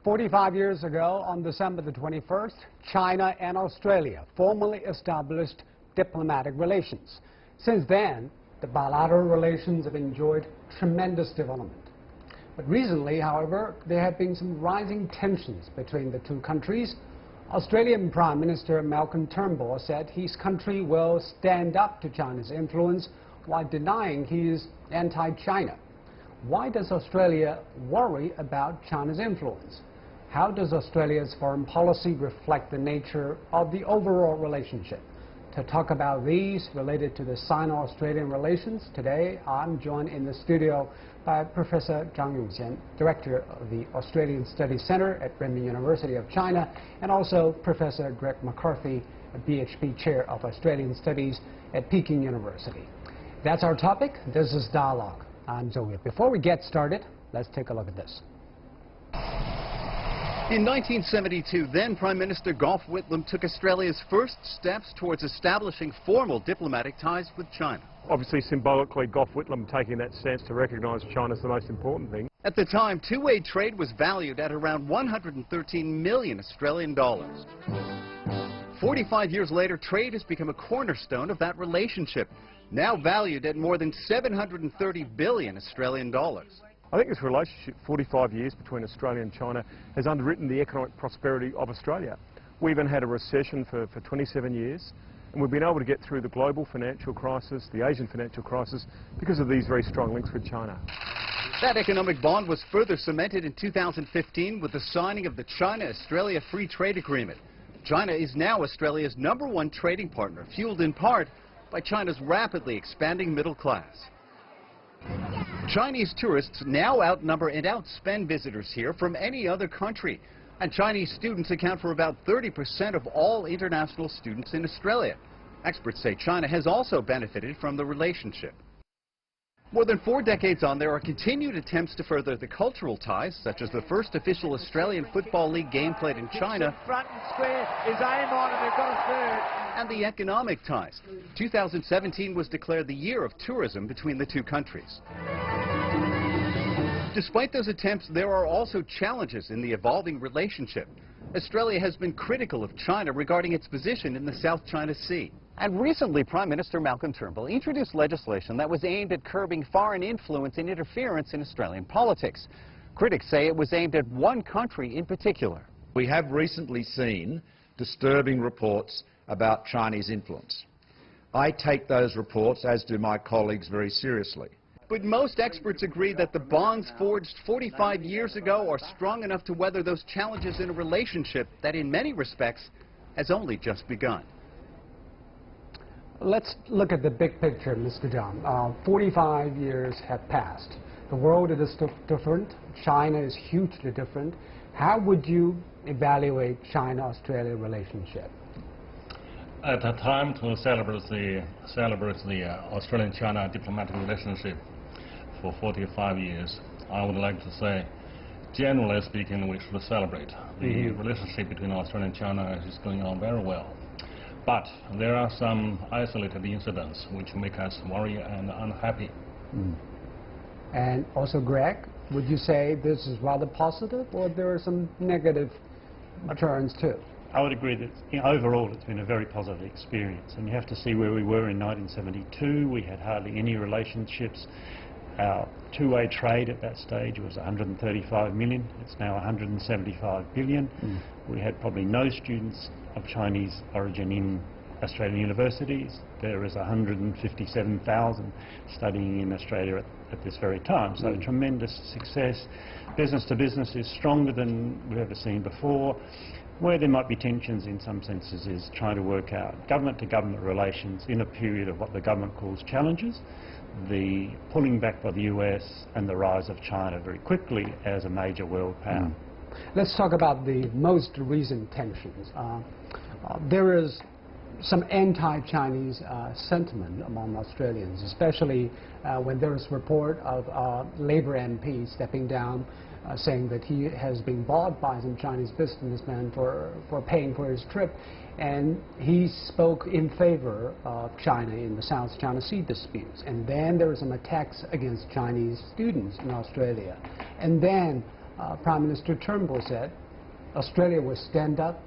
45 years ago, on December the 21st, China and Australia formally established diplomatic relations. Since then, the bilateral relations have enjoyed tremendous development. But recently, however, there have been some rising tensions between the two countries. Australian Prime Minister Malcolm Turnbull said his country will stand up to China's influence while denying he is anti-China. Why does Australia worry about China's influence? How does Australia's foreign policy reflect the nature of the overall relationship? To talk about these related to the Sino-Australian relations, today I'm joined in the studio by Professor Zhang Yongxian, Director of the Australian Studies Centre at Renmin University of China, and also Professor Greg McCarthy, a BHP Chair of Australian Studies at Peking University. That's our topic. This is Dialogue. I'm Zhou. Before we get started, let's take a look at this. In 1972, then Prime Minister Gough Whitlam took Australia's first steps towards establishing formal diplomatic ties with China. Obviously, symbolically, Gough Whitlam taking that stance to recognise China as the most important thing. At the time, two-way trade was valued at around 113 million Australian dollars. 45 years later, trade has become a cornerstone of that relationship, now valued at more than 730 billion Australian dollars. I think this relationship, 45 years between Australia and China, has underwritten the economic prosperity of Australia. We even had a recession for 27 years, and we've been able to get through the global financial crisis, the Asian financial crisis, because of these very strong links with China. That economic bond was further cemented in 2015 with the signing of the China-Australia Free Trade Agreement. China is now Australia's #1 trading partner, fueled in part by China's rapidly expanding middle class. Chinese tourists now outnumber and outspend visitors here from any other country. And Chinese students account for about 30% of all international students in Australia. Experts say China has also benefited from the relationship. More than 4 decades on, there are continued attempts to further the cultural ties, such as the first official Australian Football League game played in China, front and square is aim on, and they've got a third. And the economic ties. 2017 was declared the year of tourism between the two countries. Despite those attempts, there are also challenges in the evolving relationship. Australia has been critical of China regarding its position in the South China Sea. And recently, Prime Minister Malcolm Turnbull introduced legislation that was aimed at curbing foreign influence and interference in Australian politics. Critics say it was aimed at one country in particular. We have recently seen disturbing reports about Chinese influence. I take those reports, as do my colleagues, very seriously. But most experts agree that the bonds forged 45 years ago are strong enough to weather those challenges in a relationship that in many respects has only just begun. Let's look at the big picture, Mr. Zhang. 45 years have passed. The world is different. China is hugely different. How would you evaluate China-Australia relationship? At a time to celebrate the Australian-China diplomatic relationship for 45 years, I would like to say, generally speaking, we should celebrate. The relationship between Australia and China is going on very well. But there are some isolated incidents which make us worry and unhappy. And also, Greg, would you say this is rather positive, or there are some negative turns too? I would agree that overall it's been a very positive experience. And you have to see where we were in 1972. We had hardly any relationships. Our two-way trade at that stage was 135 million. It's now 175 billion. We had probably no students of Chinese origin in Australian universities. There is 157,000 studying in Australia at this very time. So tremendous success. Business to business is stronger than we've ever seen before. Where there might be tensions in some senses is trying to work out government-to-government relations in a period of what the government calls challenges, the pulling back by the US and the rise of China very quickly as a major world power. Let's talk about the most recent tensions. There is some anti-Chinese sentiment among Australians, especially when there is report of Labour MP stepping down, saying that he has been bought by some Chinese businessmen for paying for his trip, and he spoke in favor of China in the South China Sea disputes. And then there were some attacks against Chinese students in Australia. And then Prime Minister Turnbull said Australia will stand up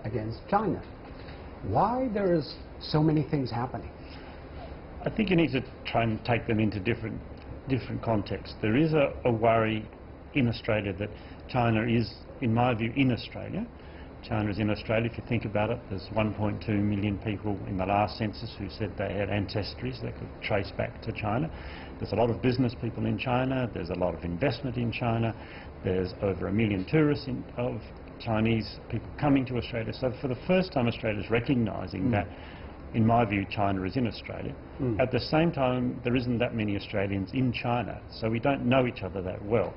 against China. Why there is so many things happening? I think you need to try and take them into different contexts. There is a worry in Australia that China is, in my view, in Australia. China is in Australia. If you think about it, there's 1.2 million people in the last census who said they had ancestries they could trace back to China. There's a lot of business people in China. There's a lot of investment in China. There's over 1 million tourists of Chinese people coming to Australia. So for the first time, Australia is recognising that, in my view, China is in Australia. At the same time, there isn't that many Australians in China, so we don't know each other that well.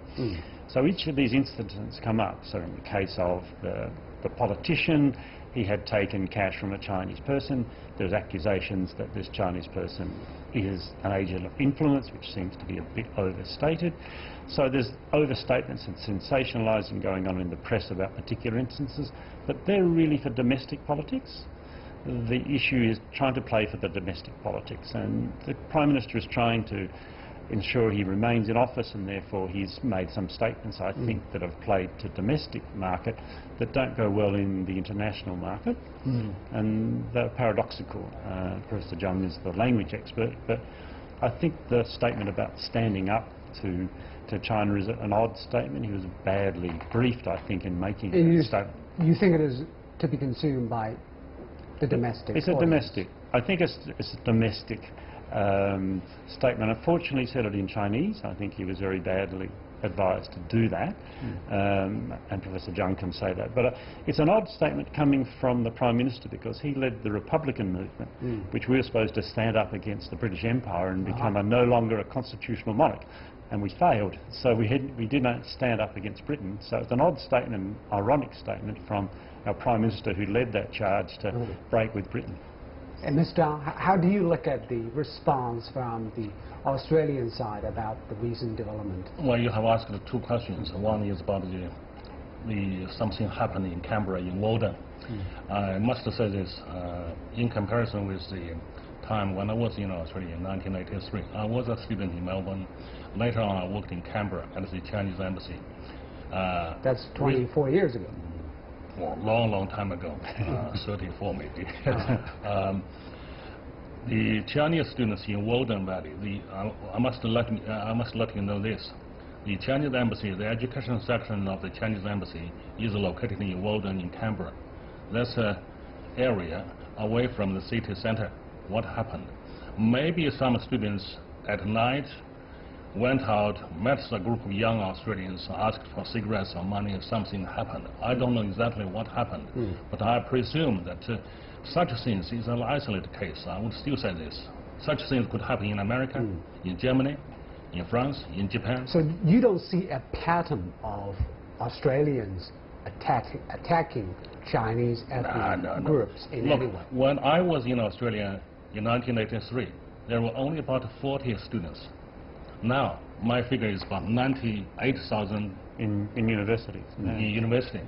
So each of these incidents come up. So in the case of the politician, he had taken cash from a Chinese person. There's accusations that this Chinese person is an agent of influence, which seems to be a bit overstated. So there's overstatements and sensationalising going on in the press about particular instances, but they're really for domestic politics. The issue is trying to play for the domestic politics, and the Prime Minister is trying to ensure he remains in office, and therefore he's made some statements, I think, that have played to domestic market that don't go well in the international market, and they're paradoxical. Professor Jung is the language expert, but I think the statement about standing up to China is an odd statement. He was badly briefed, I think, in making that statement. You think it is to be consumed by the domestic It's a audience? domestic. I think it's a domestic statement. Unfortunately, he said it in Chinese. I think he was very badly advised to do that, and Professor Jung can say that. But it's an odd statement coming from the Prime Minister, because he led the Republican movement, which we were supposed to stand up against the British Empire and become no longer a constitutional monarch. And we failed, so we did not stand up against Britain. So it's an odd statement, an ironic statement from our Prime Minister, who led that charge to break with Britain. And Mr. How do you look at the response from the Australian side about the recent development? Well, you have asked two questions. One is about something happened in Canberra, in Walden. I must say this, in comparison with the time when I was in Australia in 1983. I was a student in Melbourne. Later on, I worked in Canberra at the Chinese embassy. That's 24 years ago. Well, long time ago, 34 maybe. The Chinese students in Walden Valley, I must let you know this. The Chinese embassy, the education section of the Chinese embassy is located in Walden in Canberra. That's an area away from the city center. What happened? Maybe some students at night went out, met a group of young Australians, asked for cigarettes or money, if something happened. I don't know exactly what happened, but I presume that such things is an isolated case. I would still say this. Such things could happen in America, in Germany, in France, in Japan. So you don't see a pattern of Australians attacking Chinese ethnic groups in any way? When I was in Australia in 1983, there were only about 40 students. Now, my figure is about 98,000 in universities. in university.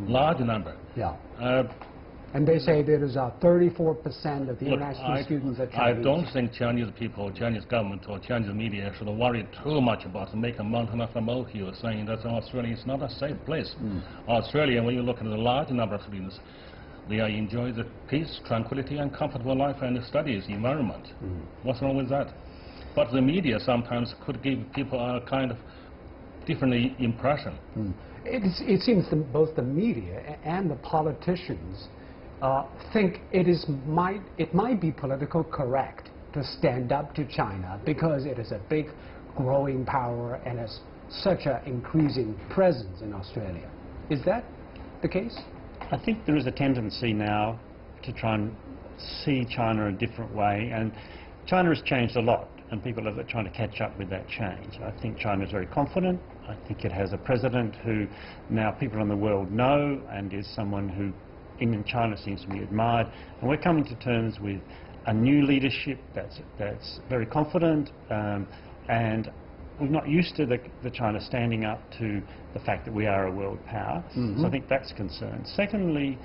Large number. Yeah. And they say there is 34% of the international students are Chinese. I don't think Chinese people, Chinese government or Chinese media should worry too much about make a mountain of a molehill saying that Australia is not a safe place. Australia, when you look at the large number of students, they are enjoying the peace, tranquility and comfortable life and studies environment. What's wrong with that? But the media sometimes could give people a kind of different impression. It seems that both the media and the politicians think it might be politically correct to stand up to China because it is a big growing power and has such an increasing presence in Australia. Is that the case? I think there is a tendency now to try and see China a different way, and China has changed a lot, and people are trying to catch up with that change. I think China is very confident. I think it has a president who now people in the world know and is someone who in China seems to be admired. And we're coming to terms with a new leadership that's very confident, and we're not used to the China standing up to the fact that we are a world power. So I think that's a concern. Secondly,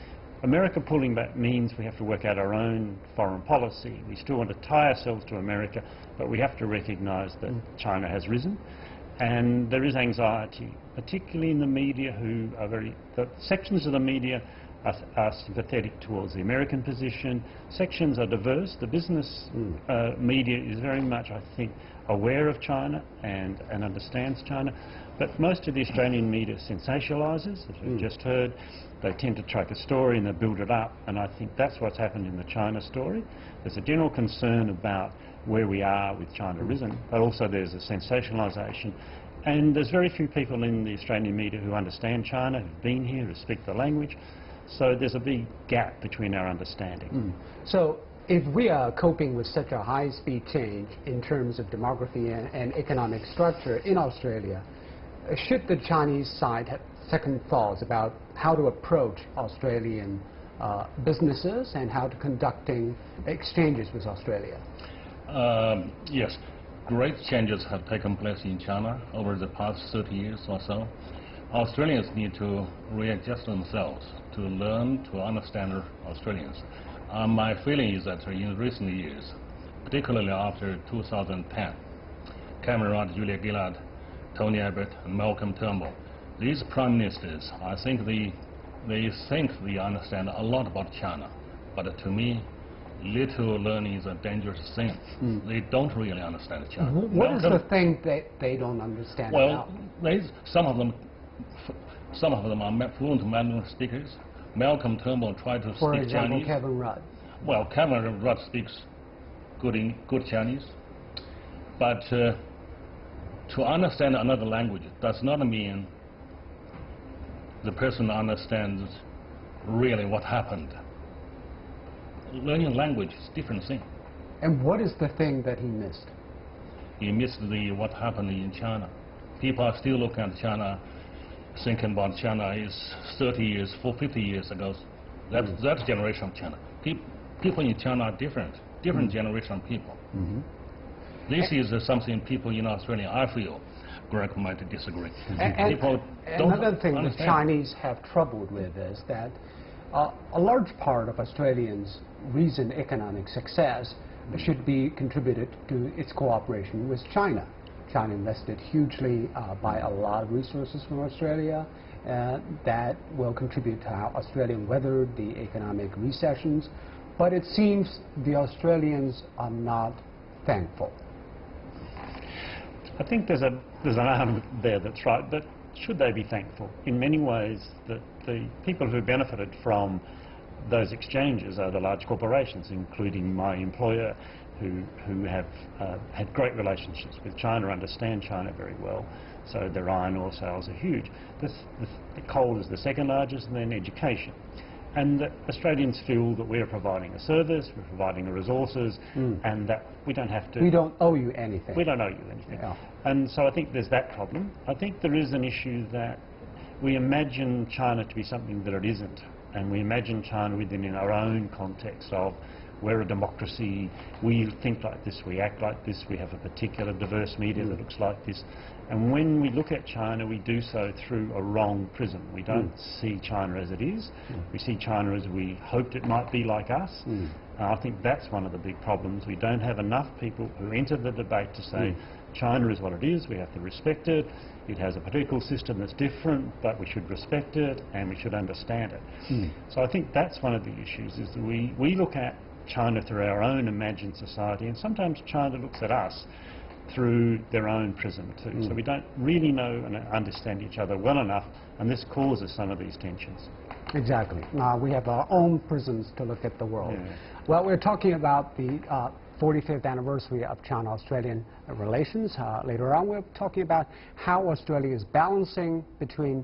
America pulling back means we have to work out our own foreign policy. We still want to tie ourselves to America, but we have to recognise that China has risen. And there is anxiety, particularly in the media, who are the sections of the media are sympathetic towards the American position. Sections are diverse. The business media is very much, I think, aware of China and understands China. But most of the Australian media sensationalises, as we've just heard. They tend to track a story and they build it up, and I think that's what's happened in the China story. There's a general concern about where we are with China-ism, but also there's a sensationalisation. And there's very few people in the Australian media who understand China, who've been here, who speak the language. So there's a big gap between our understanding. So if we are coping with such a high-speed change in terms of demography and economic structure in Australia, should the Chinese side have second thoughts about how to approach Australian businesses and how to conducting exchanges with Australia? Yes, great changes have taken place in China over the past 30 years or so. Australians need to readjust themselves to learn to understand Australians. My feeling is that in recent years, particularly after 2010, Cameron, Julia Gillard, Tony Abbott and Malcolm Turnbull, these prime ministers, I think they think they understand a lot about China, but to me, little learning is a dangerous thing. They don't really understand China. What is the thing that they don't understand about? Well, some of them are fluent Mandarin speakers. Malcolm Turnbull tried to For speak example, Chinese. Kevin Rudd. Well, Kevin Rudd speaks good Chinese, but to understand another language does not mean the person understands really what happened. Learning language is a different thing. And what is the thing that he missed? He missed what happened in China. People are still looking at China, thinking about China is 30 years, 50 years ago. That generation of China. People in China are different generation of people. This is something people in Australia, I feel, Greg might disagree. People another thing the Chinese have troubled with is that a large part of Australians' recent economic success should be contributed to its cooperation with China. China invested hugely, by a lot of resources from Australia that will contribute to how Australia weathered the economic recessions. But it seems the Australians are not thankful. I think there's an arm there that's right, but should they be thankful? In many ways, the people who benefited from those exchanges are the large corporations, including my employer, who have had great relationships with China, understand China very well, so their iron ore sales are huge. The coal is the second largest, and then education. And the Australians feel that we're providing a service, we're providing the resources, and that we don't have to... We don't owe you anything. We don't owe you anything. Yeah. And so I think there's that problem. I think there is an issue that we imagine China to be something that it isn't, and we imagine China within our own context of we're a democracy, we think like this, we act like this, we have a particular diverse media that looks like this. And when we look at China, we do so through a wrong prism. We don't see China as it is. We see China as we hoped it might be like us. I think that's one of the big problems. We don't have enough people who enter the debate to say China is what it is, we have to respect it. It has a political system that's different, but we should respect it and we should understand it. So I think that's one of the issues, is that we look at China through our own imagined society, and sometimes China looks at us through their own prism too. So we don't really know and understand each other well enough, and this causes some of these tensions. Exactly. Now we have our own prisms to look at the world. Well, we're talking about the 45th anniversary of China-Australian relations. Later on, we're talking about how Australia is balancing between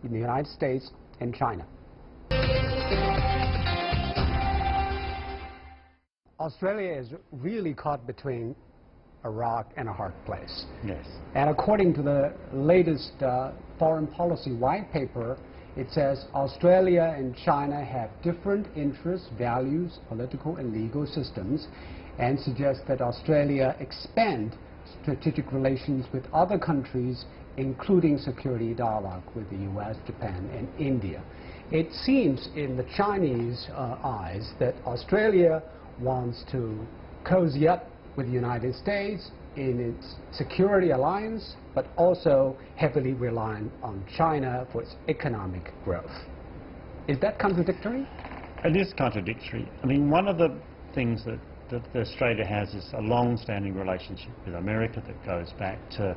the United States and China. Australia is really caught between a rock and a hard place. Yes. And according to the latest foreign policy white paper, it says Australia and China have different interests, values, political and legal systems, and suggests that Australia expand strategic relations with other countries, including security dialogue with the US, Japan, and India. It seems in the Chinese eyes that Australia wants to cozy up with the United States, in its security alliance, but also heavily reliant on China for its economic growth. Is that contradictory? It is contradictory. I mean, one of the things that Australia has is a long-standing relationship with America that goes back to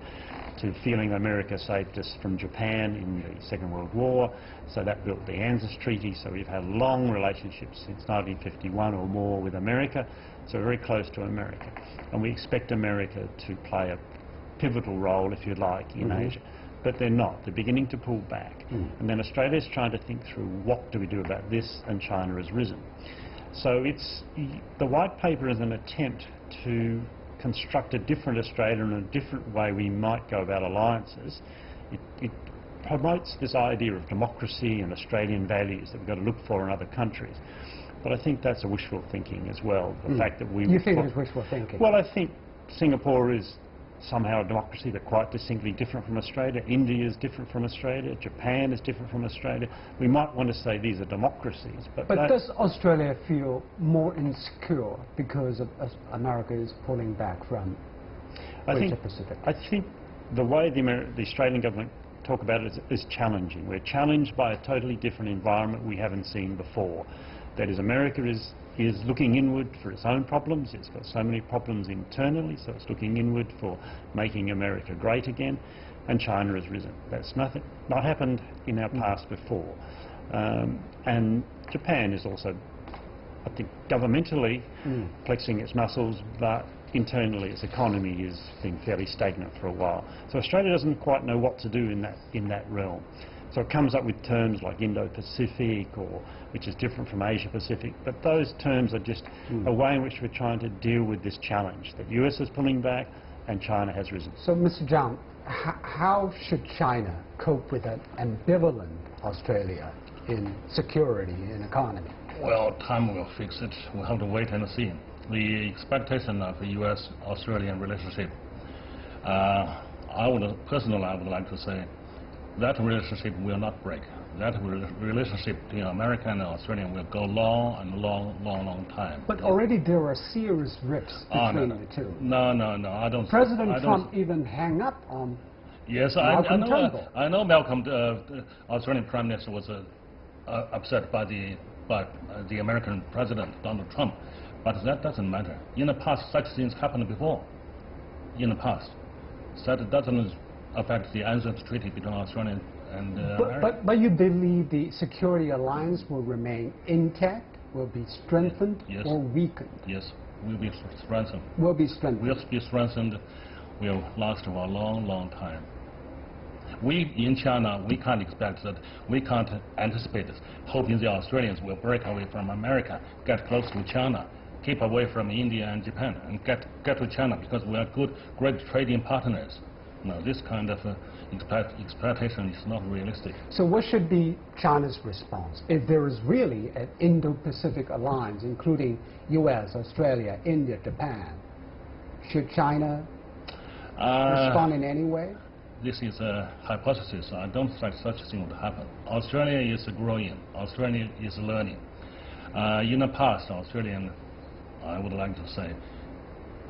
feeling America saved us from Japan in the Second World War, so that built the ANZUS Treaty, so we've had long relationships since 1951 or more with America, so we're very close to America. And we expect America to play a pivotal role, if you like, in Asia. But they're not. They're beginning to pull back. And then Australia's trying to think through what do we do about this, and China has risen. So the white paper is an attempt to construct a different Australia and a different way we might go about alliances. It promotes this idea of democracy and Australian values that we've got to look for in other countries. But I think that's a wishful thinking as well. The fact that we... You think it's wishful thinking? Well, I think Singapore is somehow a democracy but quite distinctly different from Australia. India is different from Australia. Japan is different from Australia. We might want to say these are democracies, but does Australia feel more insecure because of America is pulling back from Asia Pacific? I think the way the Australian government talk about it is challenging. We're challenged by a totally different environment we haven't seen before. That is, America is looking inward for its own problems. It's got so many problems internally, so it's looking inward for making America great again, and China has risen. That's not happened in our past before. And Japan is also, I think, governmentally flexing its muscles, but internally its economy has been fairly stagnant for a while. So Australia doesn't quite know what to do in that realm. So it comes up with terms like Indo-Pacific, which is different from Asia-Pacific, but those terms are just a way in which we're trying to deal with this challenge, that US is pulling back and China has risen. So, Mr. Zhang, how should China cope with an ambivalent Australia in security and economy? Well, time will fix it. We'll have to wait and see. The expectation of the US-Australian relationship, personally, I would like to say, that relationship will not break. That relationship between America and Australia will go long time. But already there are serious rifts between the two. No, I don't. President Trump even hang up on Malcolm Turnbull. I know Malcolm, Australian Prime Minister, was upset by the American President Donald Trump, but that doesn't matter. In the past, such things happened before. In the past, so that doesn't affect the ANZUS Treaty between Australia and America. But you believe the security alliance will remain intact, will be strengthened, or weakened? Yes, will be strengthened. Will be strengthened. Will be strengthened, will last for a long time. We in China, we can't expect that, we can't anticipate this, hoping the Australians will break away from America, get close to China, keep away from India and Japan, and get to China because we are great trading partners. No, this kind of expectation is not realistic. So what should be China's response? If there is really an Indo-Pacific alliance, including US, Australia, India, Japan, should China respond in any way? This is a hypothesis. I don't think such a thing would happen. Australia is growing. Australia is learning. In the past, Australian, I would like to say,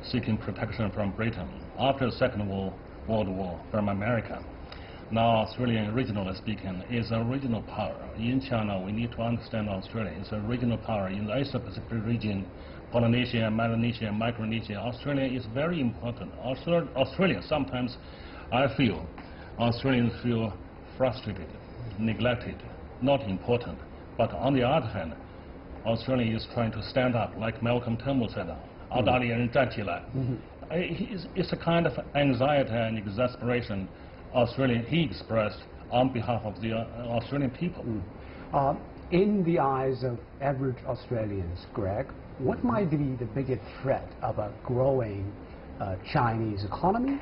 seeking protection from Britain. After the Second World War from America. Now Australia, regionally speaking, is a regional power. In China, we need to understand Australia is a regional power. In the Asia-Pacific region, Polynesia, Melanesia, Micronesia, Australia is very important. Australia, sometimes I feel, Australians feel frustrated, neglected, not important. But on the other hand, Australia is trying to stand up, like Malcolm Turnbull said, 澳大利亚人站起来. It's a kind of anxiety and exasperation he expressed on behalf of the Australian people. In the eyes of average Australians, Greg, what might be the biggest threat of a growing Chinese economy,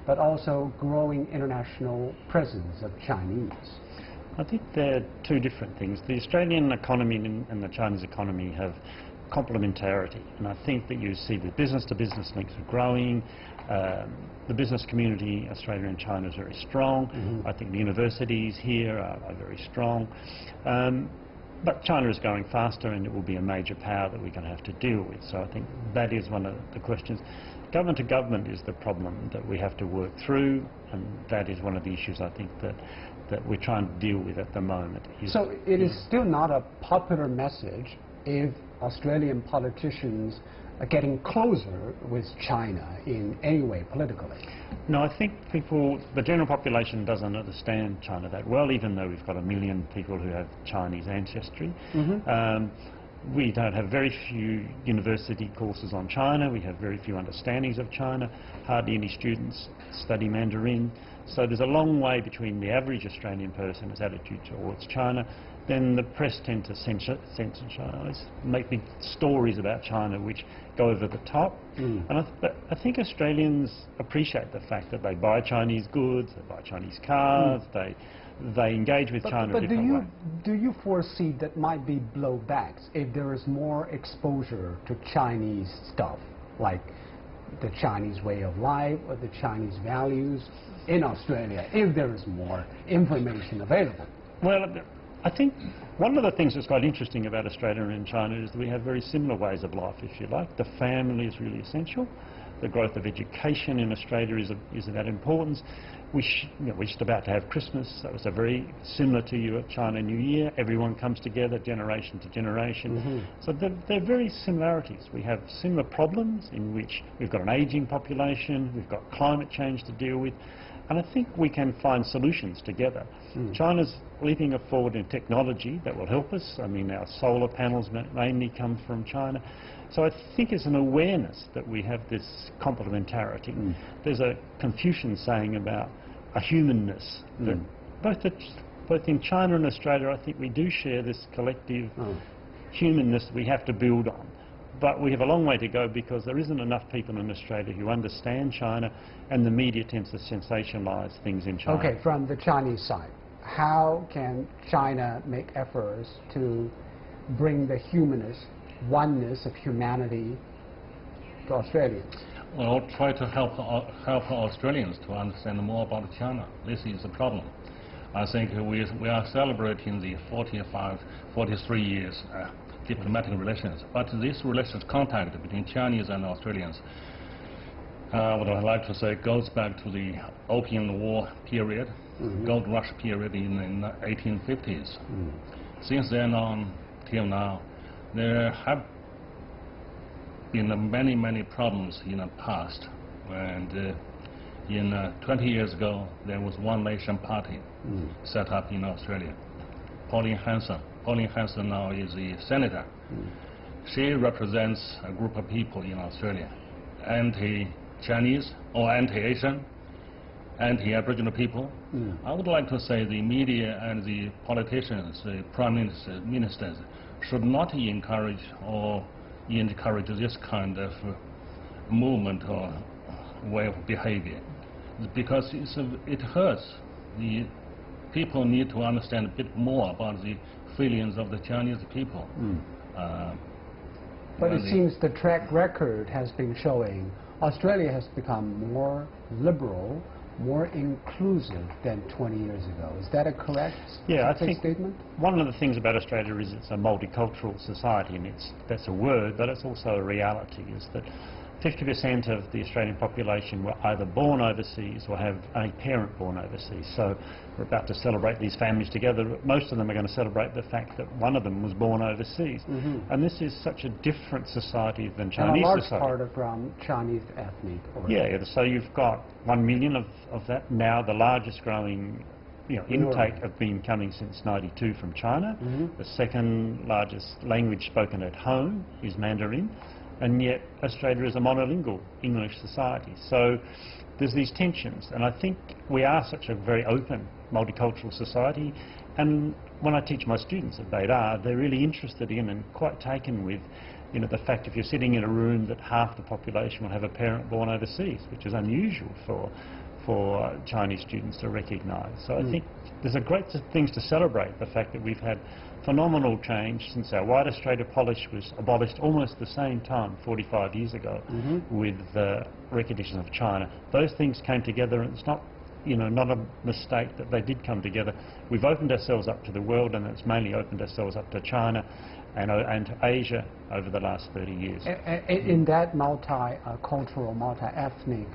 but also growing international presence of Chinese? I think they're two different things. The Australian economy and the Chinese economy have complementarity, and I think that you see the business-to-business links are growing. The business community, Australia and China, is very strong. I think the universities here are very strong. But China is going faster, and it will be a major power that we're going to have to deal with. So I think that is one of the questions. government to government is the problem that we have to work through, and that is one of the issues I think that we're trying to deal with at the moment. So it is still not a popular message if Australian politicians are getting closer with China in any way politically? No, I think the general population doesn't understand China that well, even though we've got 1 million people who have Chinese ancestry. We don't have very few university courses on China. We have very few understandings of China. Hardly any students study Mandarin. So there's a long way between the average Australian person's attitude towards China. Then the press tend to censor China, make big stories about China which go over the top. And I think Australians appreciate the fact that they buy Chinese goods, they buy Chinese cars, they engage with China in a different way. Do you foresee that might be blowbacks if there is more exposure to Chinese stuff, like the Chinese way of life or the Chinese values in Australia, if there is more information available? Well, I think one of the things that's quite interesting about Australia and China is that we have very similar ways of life, if you like. The family is really essential. The growth of education in Australia is of that importance. We're just about to have Christmas. That was a very similar to your China New Year. Everyone comes together, generation to generation. So there are very similarities. We have similar problems in which we've got an ageing population, we've got climate change to deal with, and I think we can find solutions together. China's leaping forward in technology that will help us. I mean, our solar panels mainly come from China. So I think it's an awareness that we have this complementarity. There's a Confucian saying about a humanness that both in China and Australia, I think we do share this collective humanness that we have to build on. But we have a long way to go because there isn't enough people in Australia who understand China, and the media tends to sensationalise things in China. Okay, from the Chinese side, how can China make efforts to bring the humanist oneness of humanity to Australians? Well, try to help Australians to understand more about China. This is the problem. I think we are celebrating the 43 years diplomatic relations, but this relations contact between Chinese and Australians, what I like to say, goes back to the Opium War period, Gold Rush period in the 1850s. Since then on till now, there have been many problems in the past, and 20 years ago there was One Nation Party set up in Australia. Pauline Hanson now is the senator. She represents a group of people in Australia, anti-Chinese or anti-Asian, anti-Aboriginal people. I would like to say the media and the politicians, the Prime Ministers, should not encourage this kind of movement or way of behavior, because it hurts. The people need to understand a bit more about the feelings of the Chinese people. But it seems the track record has been showing Australia has become more liberal, more inclusive than 20 years ago. Is that a correct statement? One of the things about Australia is it's a multicultural society, and that's a word, but it's also a reality, is that 50% of the Australian population were either born overseas or have a parent born overseas. So we're about to celebrate these families together. Most of them are going to celebrate the fact that one of them was born overseas. And this is such a different society than Chinese society. And a large part from Chinese ethnic origin. So you've got 1 million of that now. The largest growing intake have been coming since '92 from China. The second largest language spoken at home is Mandarin. And yet Australia is a monolingual English society. So there's these tensions, and I think we are such a very open multicultural society, and when I teach my students at Beidar, they're really interested in and quite taken with the fact if you're sitting in a room that half the population will have a parent born overseas, which is unusual for Chinese students to recognise. So I think there's a great things to celebrate, the fact that we've had phenomenal change since our White Australia policy was abolished almost the same time, 45 years ago, with the recognition of China. Those things came together, and it's not you know, not a mistake that they did come together. We've opened ourselves up to the world, and it's mainly opened ourselves up to China and to Asia over the last 30 years. In that multi-cultural, multi-ethnic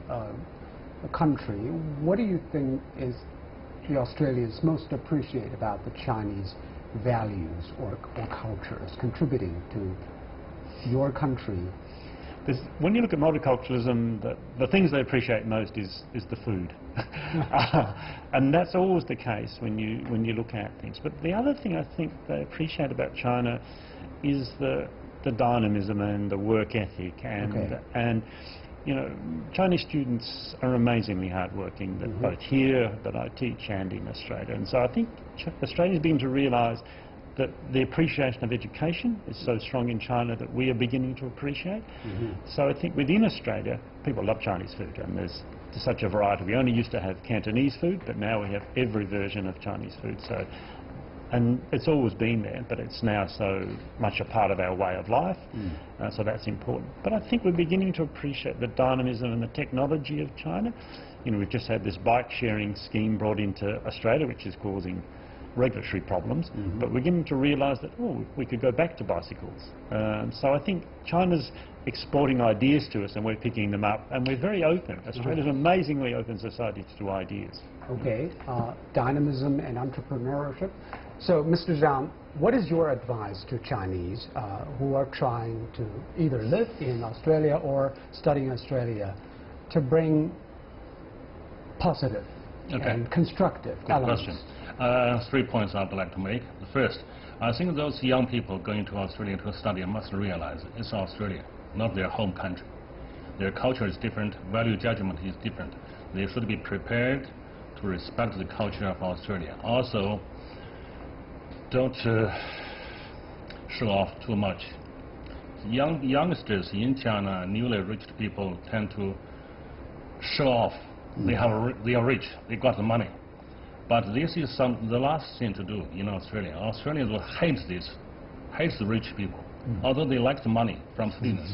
country, what do you think is the Australians most appreciate about the Chinese values or cultures contributing to your country? When you look at multiculturalism, the things they appreciate most is the food. And that's always the case when you look at things. But the other thing I think they appreciate about China is the dynamism and the work ethic. And you know, Chinese students are amazingly hardworking, both here that I teach and in Australia. And so I think Australia's beginning to realise that the appreciation of education is so strong in China that we are beginning to appreciate. So I think within Australia, people love Chinese food, and there's such a variety. We only used to have Cantonese food, but now we have every version of Chinese food. So, and it's always been there, but it's now so much a part of our way of life, so that's important. But I think we're beginning to appreciate the dynamism and the technology of China. You know, we've just had this bike sharing scheme brought into Australia, which is causing regulatory problems, but we're beginning to realise that, oh, we could go back to bicycles. So I think China's exporting ideas to us, and we're picking them up, and we're very open. Australia's an amazingly open society to ideas. Okay, dynamism and entrepreneurship. So, Mr. Zhang, what is your advice to Chinese who are trying to either live in Australia or study in Australia to bring positive and constructive elements? Question. 3 points I would like to make. The first, I think those young people going to Australia to study must realize it's Australia, not their home country. Their culture is different, value judgment is different. They should be prepared to respect the culture of Australia. Also, don't show off too much. Youngsters in China, newly rich people tend to show off. They are rich, they got the money. But this is the last thing to do in Australia. Australians will hate the rich people. Although they like the money from students.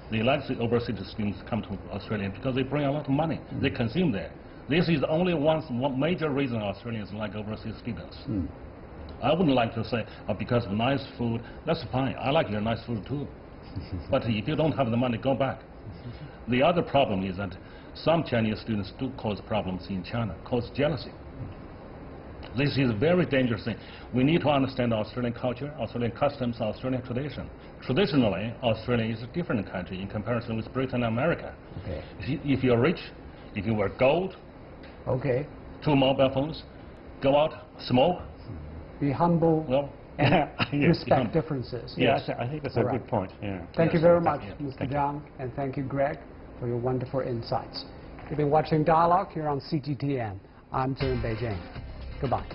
They like the overseas students come to Australia because they bring a lot of money. They consume there. This is only one major reason Australians like overseas students. I wouldn't like to say, oh, because of nice food. That's fine. I like your nice food too. But if you don't have the money, go back. The other problem is that some Chinese students do cause problems in China, cause jealousy. This is a very dangerous thing. We need to understand Australian culture, Australian customs, Australian tradition. Traditionally, Australia is a different country in comparison with Britain and America. If you're rich, if you wear gold, 2 mobile phones, go out, smoke. Be humble. Well, respect differences. Yes, I think that's a good point. Thank you very much, Mr. Zhang, and thank you, Greg, for your wonderful insights. You've been watching Dialogue here on CGTN. I'm Zhu in Beijing. Goodbye.